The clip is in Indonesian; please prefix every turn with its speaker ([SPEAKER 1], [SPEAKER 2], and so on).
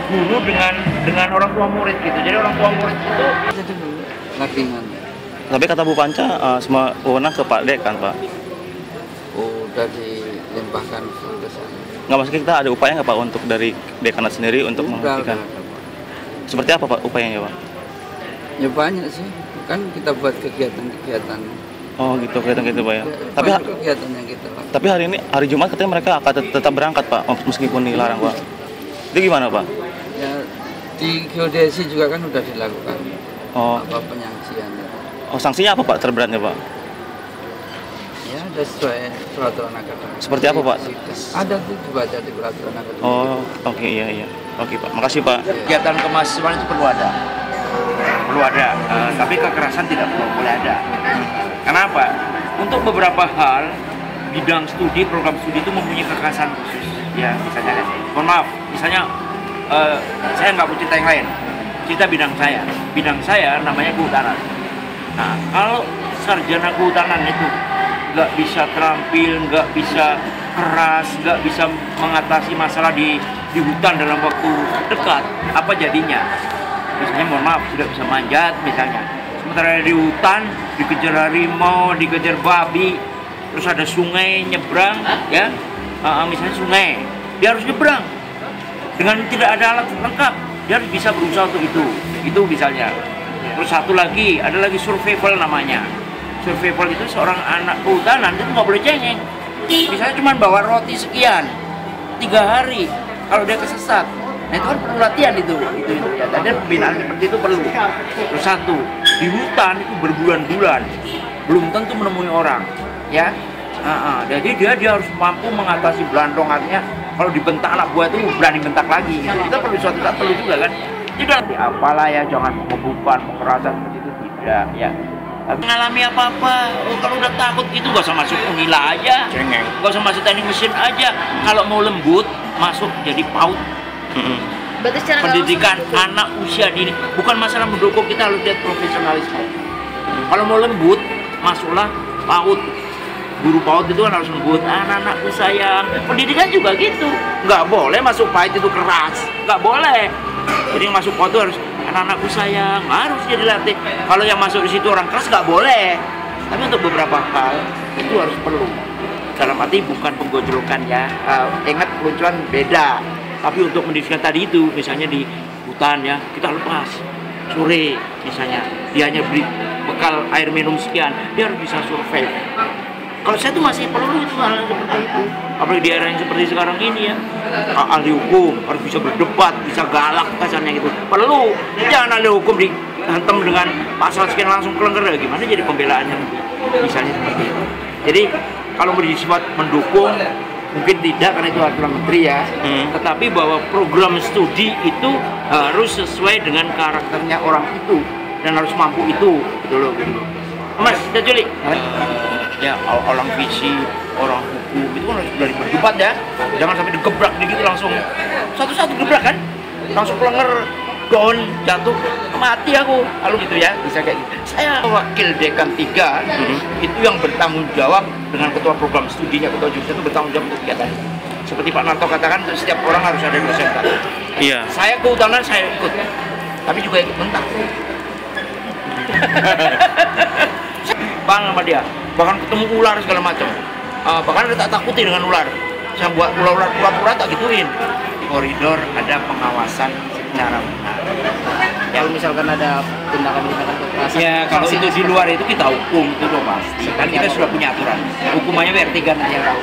[SPEAKER 1] guru dengan orang tua murid gitu. Jadi orang tua murid itu
[SPEAKER 2] latihan.
[SPEAKER 3] Tapi kata Bu Panca semua wewenang ke Pak Dek kan Pak?
[SPEAKER 2] Udah dilimpahkan ke sana.
[SPEAKER 3] Nggak, maksudnya kita ada upaya nggak Pak untuk dari dekanat sendiri untuk menghentikan? Seperti apa Pak upayanya Pak?
[SPEAKER 2] Ya banyak sih, kan kita buat kegiatan-kegiatan.
[SPEAKER 3] Oh gitu, kelihatan gitu Pak ya. Tapi
[SPEAKER 2] kegiatan yang kita lakukan.
[SPEAKER 3] Tapi hari ini hari Jumat katanya mereka akan tetap berangkat Pak, meskipun dilarang Pak. Itu gimana Pak?
[SPEAKER 2] Ya di geodesi juga kan udah dilakukan.
[SPEAKER 3] Oh.
[SPEAKER 2] Apa penyangsian.
[SPEAKER 3] Oh, sanksinya apa Pak terberatnya Pak?
[SPEAKER 2] Ya ada sesuai peraturan akademi.
[SPEAKER 3] Seperti apa Pak?
[SPEAKER 2] Ada tuh dibaca di peraturan akademi.
[SPEAKER 3] Oh, oke, iya. Oke Pak, makasih Pak.
[SPEAKER 1] kegiatan kemahasiswaan itu perlu ada, tapi kekerasan tidak boleh ada. Kenapa? Untuk beberapa hal bidang studi, program studi itu mempunyai kekerasan khusus. Ya, misalnya, mohon maaf, misalnya saya nggak mau cerita yang lain, cerita bidang saya namanya kehutanan. Nah, kalau sarjana kehutanan itu nggak bisa terampil, nggak bisa keras, nggak bisa mengatasi masalah di hutan dalam waktu dekat, apa jadinya? Misalnya mohon maaf, tidak bisa manjat misalnya. Sementara di hutan dikejar harimau, dikejar babi, terus ada sungai nyebrang, ya, misalnya sungai, dia harus nyebrang dengan tidak ada alat lengkap, dia harus bisa berusaha untuk itu misalnya. Terus satu lagi, ada lagi survival namanya. Survival itu seorang anak kehutanan itu nggak boleh cengeng. Misalnya cuma bawa roti sekian 3 hari, kalau dia kesesat, nah itu kan perlu latihan itu ya. Tadi pembinaan seperti itu perlu. Terus satu, di hutan itu berbulan-bulan belum tentu menemui orang, ya. Jadi dia harus mampu mengatasi belandong, artinya kalau dibentak anak buah itu berani bentak lagi. Gitu. Kita perlu suatu saat perlu juga kan. Tidak apalah ya, jangan mengebukan, kekerasan seperti itu tidak ya. Mengalami apa-apa, kalau udah takut gitu gak usah masuk Unila aja, gak usah masuk teknik mesin aja. Kalau mau lembut, masuk jadi PAUD.
[SPEAKER 4] Berarti secara
[SPEAKER 1] pendidikan anak usia dini, bukan masalah mendukung, kita harus lihat profesionalisme. Kalau mau lembut, masuklah PAUD. Guru PAUD itu kan harus lembut, anak-anakku sayang. Pendidikan juga gitu, nggak boleh masuk PAUD itu keras, nggak boleh. Jadi yang masuk PAUD itu harus anak-anakku sayang, harus jadi latih. Kalau yang masuk di situ orang keras nggak boleh. Tapi untuk beberapa hal itu harus perlu. Dalam arti bukan penggojolokan ya. Ingat peluncuran beda. Tapi untuk pendidikan tadi itu, misalnya di hutan ya, kita lepas sore misalnya, dia hanya beri bekal air minum sekian, dia harus bisa survive. Kalau saya tuh masih perlu itu hal seperti itu. Apalagi di era yang seperti sekarang ini ya, ahli hukum harus bisa berdebat, bisa galak kasarnya gitu. Perlu, jangan ahli hukum dihantam dengan pasal sekian langsung kelengger, gimana jadi pembelaannya misalnya seperti itu. Jadi kalau bersifat mendukung mungkin tidak, karena itu aturan menteri ya. Tetapi bahwa program studi itu harus sesuai dengan karakternya orang itu dan harus mampu itu, gitu loh. Mas, udah Juli? Ya, orang visi, orang hukum itu kan harus dari berdebat ya. Jangan sampai digebrak gitu langsung satu-satu gebrak kan, langsung kelenger, down, jatuh, mati aku. Lalu gitu ya, bisa kayak gitu. Saya wakil dekan 3 itu yang bertanggung jawab dengan ketua program studinya, ketua jurusan itu bertanggung jawab untuk kegiatan. Seperti Pak Narto katakan, setiap orang harus ada dosen.
[SPEAKER 3] Iya.
[SPEAKER 1] Saya kehutanan saya ikut, tapi juga ikut bentak. Bang sama dia, bahkan ketemu ular segala macam. Bahkan ada tak takuti dengan ular. Saya buat ular pura-pura tak gituin. Koridor ada pengawasan secara benar.
[SPEAKER 2] Kalau misalkan ada tindakan kekerasan,
[SPEAKER 1] Ya kalau itu di luar itu kita hukum itu udah pasti. Kan kita sudah punya aturan. Hukumannya biar 3 aja tahu.